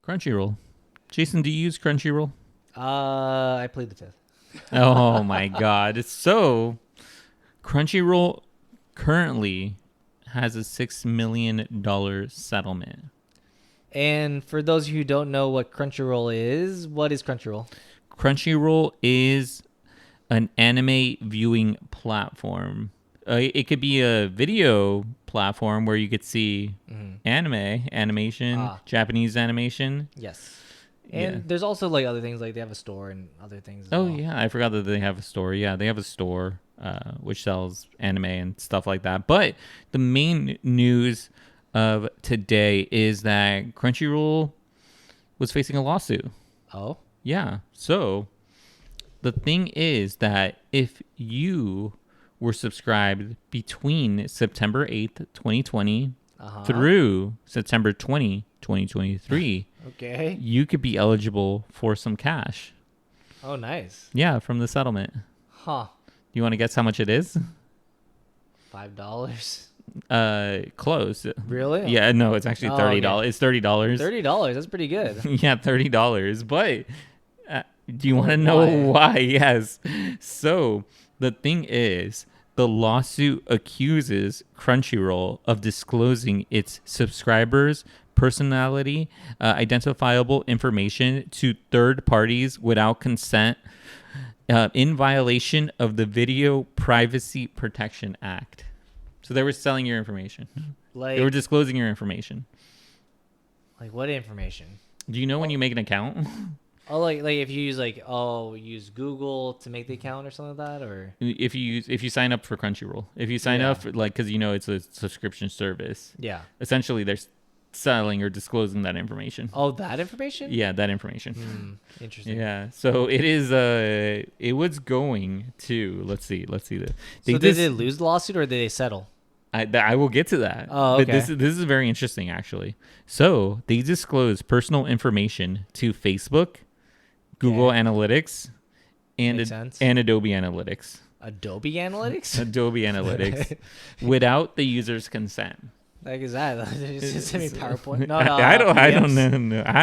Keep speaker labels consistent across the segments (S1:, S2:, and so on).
S1: Crunchyroll. Jason, do you use Crunchyroll?
S2: I played the fifth.
S1: Oh my God. So Crunchyroll currently has a $6 million settlement.
S2: And for those of you who don't know what Crunchyroll is, what is Crunchyroll?
S1: Crunchyroll is an anime viewing platform. It could be a video platform where you could see animation, Japanese animation.
S2: Yes. And there's also like other things, like they have a store and other things as well.
S1: Yeah, I forgot that they have a store. Yeah, they have a store which sells anime and stuff like that. But the main news of today is that Crunchyroll was facing a lawsuit.
S2: Oh?
S1: Yeah. So the thing is that if you were subscribed between September 8th, 2020 through September 2023,
S2: okay,
S1: you could be eligible for some cash.
S2: Oh, nice.
S1: Yeah, from the settlement.
S2: Huh.
S1: You want to guess how much it is?
S2: $5.
S1: Close.
S2: Really?
S1: Yeah, no, it's actually $30.
S2: Okay.
S1: It's $30.
S2: $30. That's pretty good.
S1: Yeah, $30. But do you want to know why? Yes. So the thing is, the lawsuit accuses Crunchyroll of disclosing its subscribers' personality, identifiable information to third parties without consent, in violation of the Video Privacy Protection Act. So they were selling your information. They were disclosing your information.
S2: Like what information?
S1: Do you know when you make an account?
S2: Oh, like if you use use Google to make the account or something like that, or
S1: if you sign up for Crunchyroll, if you sign up for, because it's a subscription service.
S2: Yeah.
S1: Essentially, they're selling or disclosing that information.
S2: Oh, that information?
S1: Yeah, that information.
S2: Interesting.
S1: Yeah. So it is. It was going to. Let's see. So
S2: did they lose the lawsuit or did they settle?
S1: I will get to that.
S2: Oh, okay.
S1: But this is very interesting, actually. So they disclose personal information to Facebook, Google Analytics, and Adobe Analytics.
S2: Adobe Analytics?
S1: Adobe Analytics without the user's consent.
S2: Like is that? Just send me PowerPoint. No,
S1: I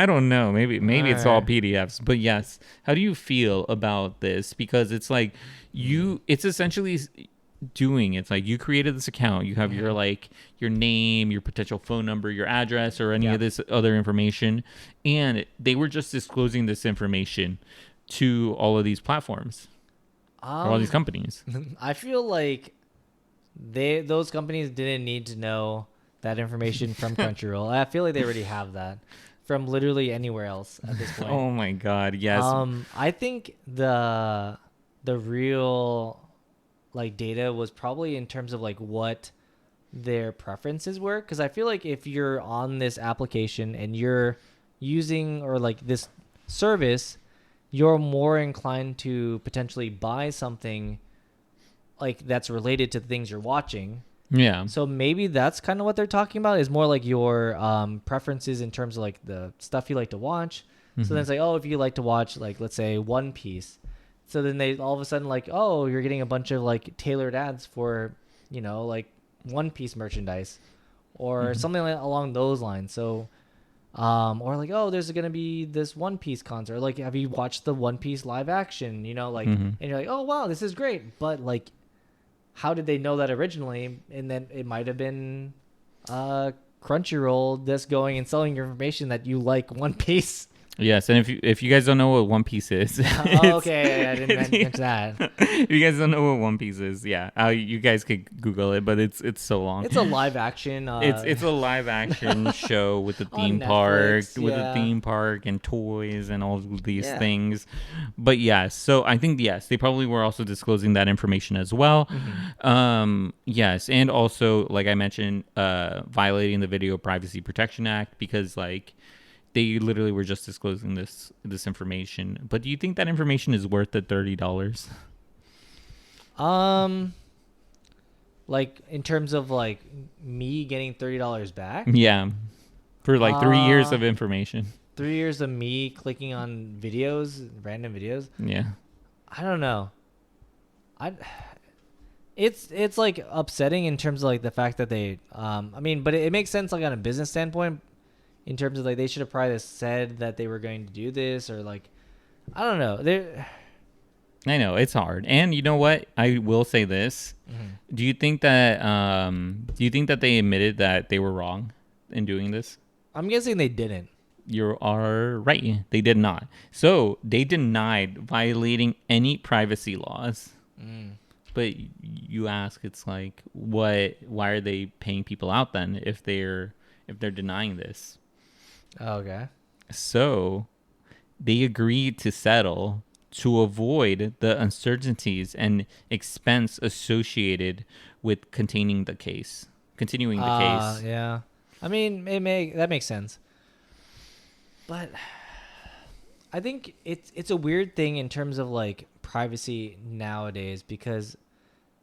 S1: don't know. Maybe it's all PDFs. But yes, how do you feel about this? Because it's like it's essentially doing it's like you created this account, you have your name, your potential phone number, your address, or any of this other information, and they were just disclosing this information to all of these platforms or all these companies.
S2: I feel like those companies didn't need to know that information from Crunchyroll. I feel like they already have that from literally anywhere else at this point.
S1: Oh my God, yes.
S2: I think the real data was probably in terms of what their preferences were, because I feel like if you're on this application and you're using or this service, you're more inclined to potentially buy something that's related to the things you're watching.
S1: Yeah.
S2: So maybe that's kind of what they're talking about, is more your preferences in terms of the stuff you like to watch. So then it's if you like to watch let's say One Piece, so then they all of a sudden you're getting a bunch of tailored ads for One Piece merchandise or something along those lines. So or there's gonna be this One Piece concert. Have you watched the One Piece live action? And you're like, oh wow, this is great, but how did they know that originally? And then it might have been Crunchyroll just going and selling your information that you like One Piece.
S1: Yes, and if you guys don't know what One Piece is,
S2: okay, I didn't mention that.
S1: If you guys don't know what One Piece is, you guys could Google it, but it's so long.
S2: It's a live action.
S1: It's a live action show with a theme park, and toys and all of these things. But yes, so I think they probably were also disclosing that information as well. Yes, and also like I mentioned, violating the Video Privacy Protection Act, because they literally were just disclosing this information. But do you think that information is worth the $30?
S2: In terms of me getting $30 back?
S1: Yeah. For 3 years of information.
S2: 3 years of me clicking on videos, random videos?
S1: Yeah.
S2: I don't know. It's upsetting in terms of the fact that they but it makes sense on a business standpoint. in terms of like they should have probably said that they were going to do this, or like I don't know. They
S1: I know it's hard, and you know what? I will say this: Do you think that they admitted that they were wrong in doing this?
S2: I'm guessing they didn't.
S1: You are right. They did not. So they denied violating any privacy laws. But you ask, it's like, what? Why are they paying people out then if they're denying this?
S2: Okay.
S1: So they agreed to settle to avoid the uncertainties and expense associated with continuing the case.
S2: Yeah. I mean, that makes sense. But I think it's a weird thing in terms of like privacy nowadays, because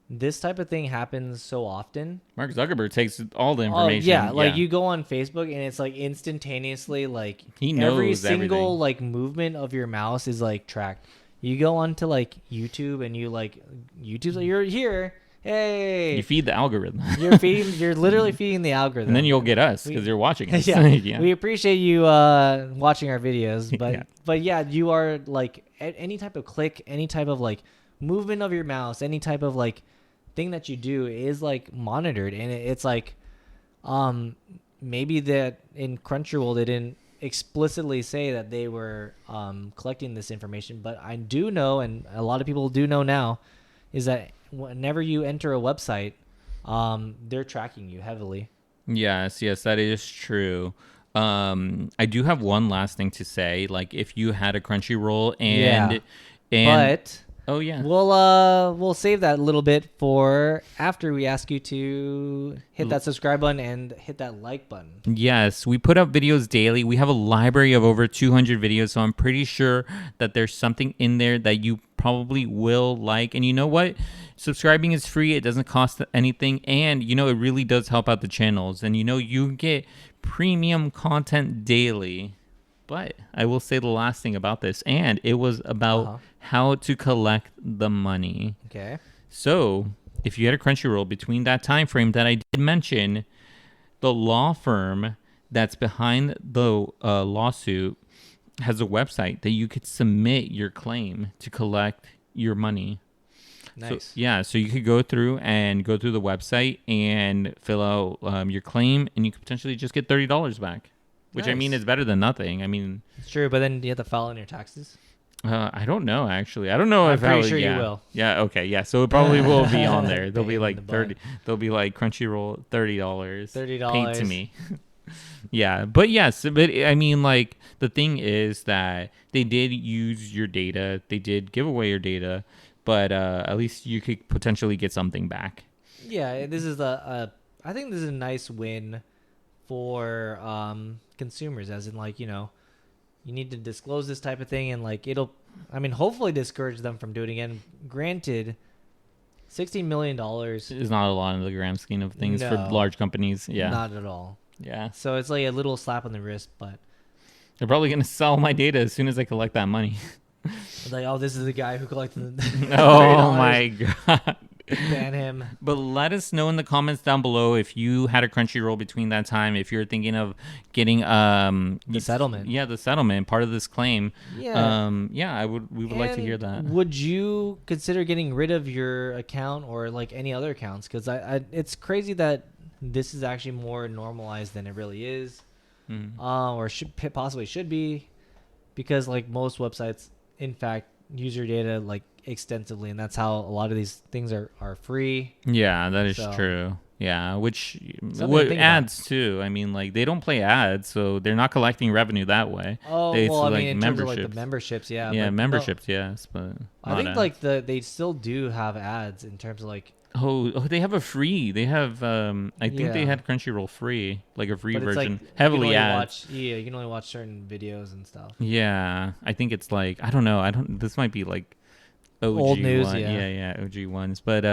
S2: this type of thing happens so often.
S1: Mark Zuckerberg takes all the information.
S2: Yeah, like you go on Facebook and it's like instantaneously, like
S1: he knows
S2: every single
S1: everything.
S2: like movement of your mouse is like tracked. You go onto like YouTube and YouTube's like, you're here. Hey,
S1: You feed the algorithm.
S2: you're literally feeding the algorithm.
S1: And then you'll get us because you're watching us.
S2: Yeah. We appreciate you watching our videos, but
S1: Yeah.
S2: but yeah, you are like any type of click, any type of like movement of your mouse, any type of like thing that you do is like monitored, and it's like maybe that in Crunchyroll they didn't explicitly say that they were collecting this information, but I do know, and a lot of people do know now, is that whenever you enter a website, they're tracking you heavily.
S1: Yes, that is true. I do have one last thing to say. Like, if you had a Crunchyroll and
S2: But
S1: oh yeah,
S2: we'll save that little bit for after we ask you to hit that subscribe button and hit that like button.
S1: yes, we put up videos daily. We have a library of over 200 videos, so I'm pretty sure that there's something in there that you probably will like. And you know what? Subscribing is free. It doesn't cost anything, and you know it really does help out the channels. And you know you get premium content daily. But I will say the last thing about this, and it was about how to collect the money.
S2: Okay.
S1: So if you had a Crunchyroll between that time frame that I did mention, the law firm that's behind the lawsuit has a website that you could submit your claim to collect your money.
S2: Nice.
S1: So you could go through the website and fill out your claim, and you could potentially just get $30 back, which I mean
S2: Nice.
S1: is better than nothing. I mean,
S2: It's true, but then you have to file in your taxes.
S1: I don't know actually. I don't know
S2: I'm
S1: if
S2: pretty sure you will.
S1: Yeah. Okay. Yeah. So it probably will be on there. There'll be
S2: Pain in
S1: like
S2: the butt.
S1: 30. There'll be like Crunchyroll $30.
S2: $30.
S1: Paid to me. Yeah. But yes. But I mean, like the thing is that they did use your data. They did give away your data, but at least you could potentially get something back.
S2: Yeah, this is I think this is a nice win for consumers, as in like, you know, you need to disclose this type of thing, and like hopefully discourage them from doing it again. Granted, $16 million
S1: It's not a lot in the grand scheme of things for
S2: No.
S1: large companies. Yeah.
S2: not at all.
S1: Yeah.
S2: So it's like a little slap on the wrist, but
S1: They're probably gonna sell my data as soon as I collect that money.
S2: it's like, oh, this is the guy who collected the
S1: Oh
S2: $30.
S1: my god.
S2: Ban him.
S1: But let us know in the comments down below if you had a Crunchyroll between that time, if you're thinking of getting
S2: The settlement.
S1: Yeah, the settlement, part of this claim.
S2: Yeah.
S1: We would like to hear that.
S2: Would you consider getting rid of your account or like any other accounts? Because it's crazy that this is actually more normalized than it really is, or possibly should be, because like most websites, in fact, use your data like extensively, and that's how a lot of these things are free.
S1: Yeah, that is
S2: So-
S1: true. Yeah, which
S2: Something
S1: what
S2: to think
S1: ads too. I mean, like they don't play ads, so they're not collecting revenue that way.
S2: Oh,
S1: It's
S2: well, I
S1: like
S2: mean, in terms of like the memberships, yeah.
S1: Yeah,
S2: but
S1: memberships, yes, but
S2: I
S1: not
S2: think
S1: ads.
S2: like they still do have ads in terms of like,
S1: Oh, they have a free. They have I think they
S2: Yeah.
S1: had Crunchyroll free, like a free
S2: but it's like
S1: version,
S2: you can
S1: heavily
S2: only
S1: ads.
S2: you can only watch certain videos and stuff.
S1: Yeah, I think it's like I don't know. This might be like OG
S2: Old news,
S1: one.
S2: yeah.
S1: Yeah, OG ones. But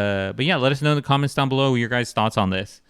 S1: yeah, let us know in the comments down below your guys' thoughts on this.